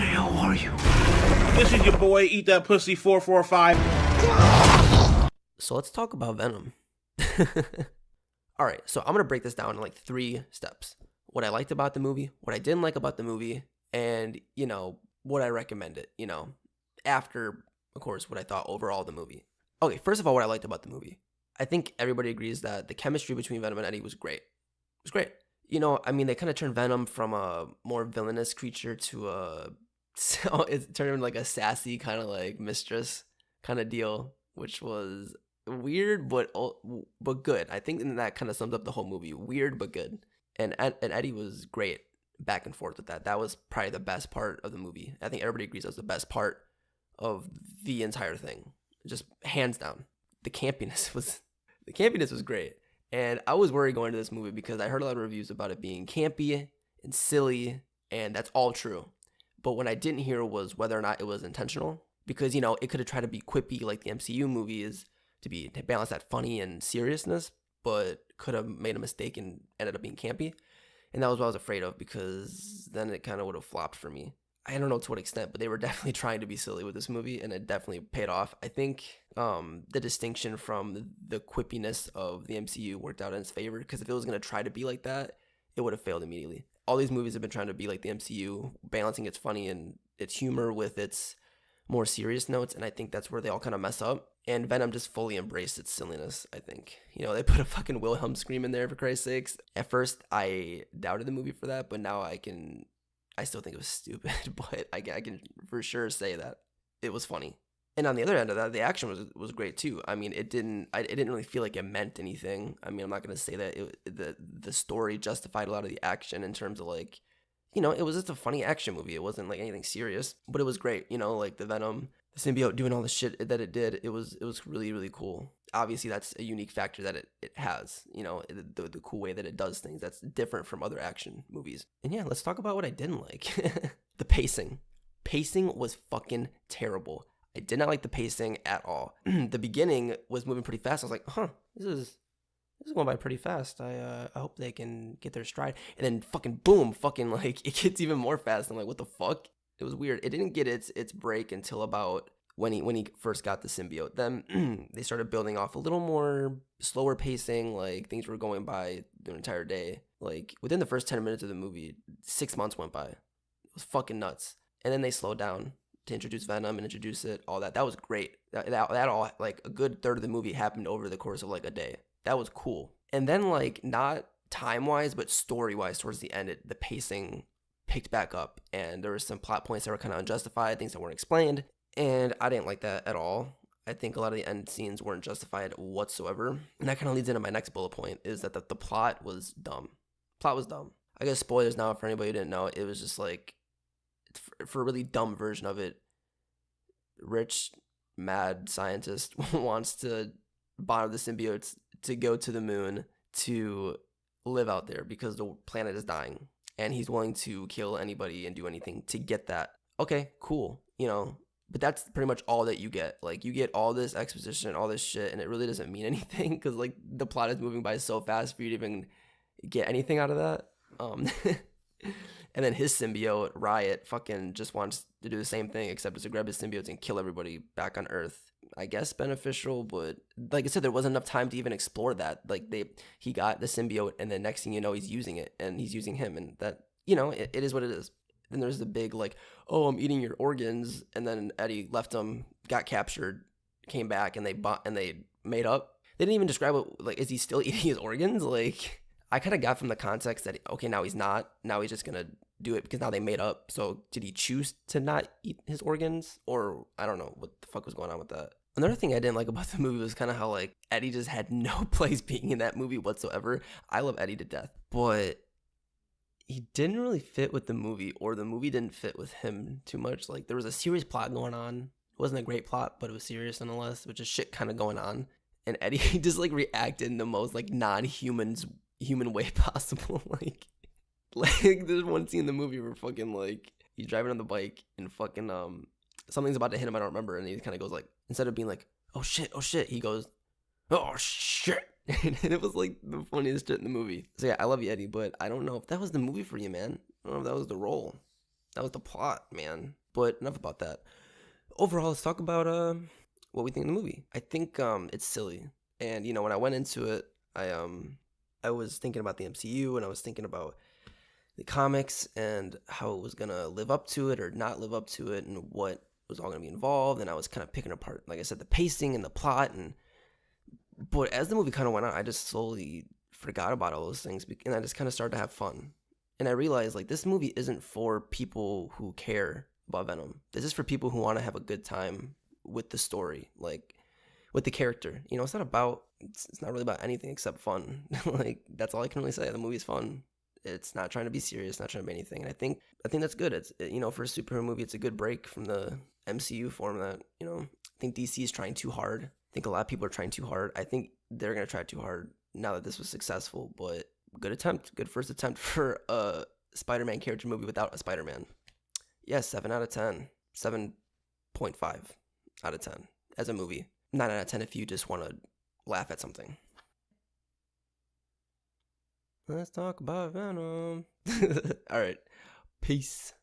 the hell are you? This is your boy, Eat That Pussy 445. So let's talk about Venom. All right, so I'm going to break this down in like 3 steps. What I liked about the movie, what I didn't like about the movie, and, what I recommend it, after, of course, what I thought overall of the movie. Okay, first of all, what I liked about the movie. I think everybody agrees that the chemistry between Venom and Eddie was great. It was great. They kind of turned Venom from a more villainous creature to it turned him like a sassy kind of like mistress kind of deal, which was weird but good. I think that kind of sums up the whole movie. Weird but good. And Eddie was great back and forth with that. That was probably the best part of the movie. I think everybody agrees that was the best part of the entire thing. Just hands down. The campiness was great. And I was worried going to this movie because I heard a lot of reviews about it being campy and silly, and that's all true. But what I didn't hear was whether or not it was intentional, because it could have tried to be quippy like the MCU movies to balance that funny and seriousness, but could have made a mistake and ended up being campy. And that was what I was afraid of, because then it kind of would have flopped for me. I don't know to what extent, but they were definitely trying to be silly with this movie, and it definitely paid off. I think the distinction from the quippiness of the MCU worked out in its favor, because if it was going to try to be like that, it would have failed immediately. All these movies have been trying to be like the MCU, balancing its funny and its humor with its more serious notes, and I think that's where they all kind of mess up. And Venom just fully embraced its silliness, I think. They put a fucking Wilhelm scream in there, for Christ's sakes. At first, I doubted the movie for that, but now I still think it was stupid, but I can for sure say that it was funny. And on the other end of that, the action was great too. I mean, it didn't really feel like it meant anything. I mean, I'm not going to say that the story justified a lot of the action in terms of like, it was just a funny action movie. It wasn't like anything serious, but it was great. Like the Venom, the symbiote doing all the shit that it did. It was really, really cool. Obviously, that's a unique factor that it has, the cool way that it does things. That's different from other action movies. And yeah, let's talk about what I didn't like. The pacing. Pacing was fucking terrible. I did not like the pacing at all. The beginning was moving pretty fast. I was like, this is going by pretty fast. I hope they can get their stride. And then fucking boom, fucking like it gets even more fast. I'm like, what the fuck? It was weird. It didn't get its break until about when he first got the symbiote. Then they started building off a little more slower pacing, like things were going by the entire day. Like within the first 10 minutes of the movie, 6 months went by. It was fucking nuts. And then they slowed down to introduce Venom and introduce it, all that. That was great. That all, like a good third of the movie happened over the course of like a day. That was cool. And then like not time-wise, but story-wise towards the end, the pacing picked back up, and there were some plot points that were kind of unjustified, things that weren't explained. And I didn't like that at all. I think a lot of the end scenes weren't justified whatsoever. And that kind of leads into my next bullet point, is that the plot was dumb. Plot was dumb. I guess spoilers now for anybody who didn't know. It was just like, for a really dumb version of it, rich, mad scientist wants to borrow the symbiotes to go to the moon to live out there because the planet is dying. And he's willing to kill anybody and do anything to get that. Okay, cool. But that's pretty much all that you get. Like, you get all this exposition, all this shit, and it really doesn't mean anything because, like, the plot is moving by so fast for you to even get anything out of that. And then his symbiote, Riot, fucking just wants to do the same thing, except it's to grab his symbiotes and kill everybody back on Earth. I guess beneficial, but like I said, there wasn't enough time to even explore that. Like, he got the symbiote, and then next thing you know, he's using it, and he's using him, and that, it is what it is. Then there's the big, like, oh, I'm eating your organs, and then Eddie left him, got captured, came back, and they made up. They didn't even describe it, like, is he still eating his organs? Like, I kind of got from the context that, okay, now he's not. Now he's just going to do it because now they made up. So did he choose to not eat his organs? Or I don't know what the fuck was going on with that. Another thing I didn't like about the movie was kind of how, like, Eddie just had no place being in that movie whatsoever. I love Eddie to death, but he didn't really fit with the movie, or the movie didn't fit with him too much. Like, there was a serious plot going on. It wasn't a great plot, but it was serious nonetheless, which is shit kind of going on. And Eddie just, like, reacted in the most, like, human way possible. Like there's one scene in the movie where fucking, like, he's driving on the bike and fucking something's about to hit him, I don't remember, and he kind of goes, like, instead of being like, oh shit, he goes, oh shit. And it was like the funniest shit in the movie. So yeah, I love you, Eddie, but I don't know if that was the movie for you, man. I don't know if that was the role. That was the plot, man. But enough about that. Overall, let's talk about what we think of the movie. I think it's silly, and when I went into it, I was thinking about the MCU, and I was thinking about the comics and how it was gonna live up to it or not live up to it, and what was all gonna be involved. And I was kind of picking apart, like I said, the pacing and the plot. But as the movie kind of went on, I just slowly forgot about all those things, and I just kind of started to have fun. And I realized, like, this movie isn't for people who care about Venom. This is for people who want to have a good time with the story, like with the character. It's not about. It's not really about anything except fun. Like, that's all I can really say. The movie's fun. It's not trying to be serious, not trying to be anything. And I think that's good. It's for a superhero movie, it's a good break from the MCU format. I think DC is trying too hard. I think a lot of people are trying too hard. I think they're gonna try too hard now that this was successful. But good attempt, good first attempt for a Spider-Man character movie without a Spider-Man. Yeah, 7 out of 10, 7.5 out of 10 as a movie. 9 out of 10 if you just want to laugh at something. Let's talk about Venom. All right. Peace.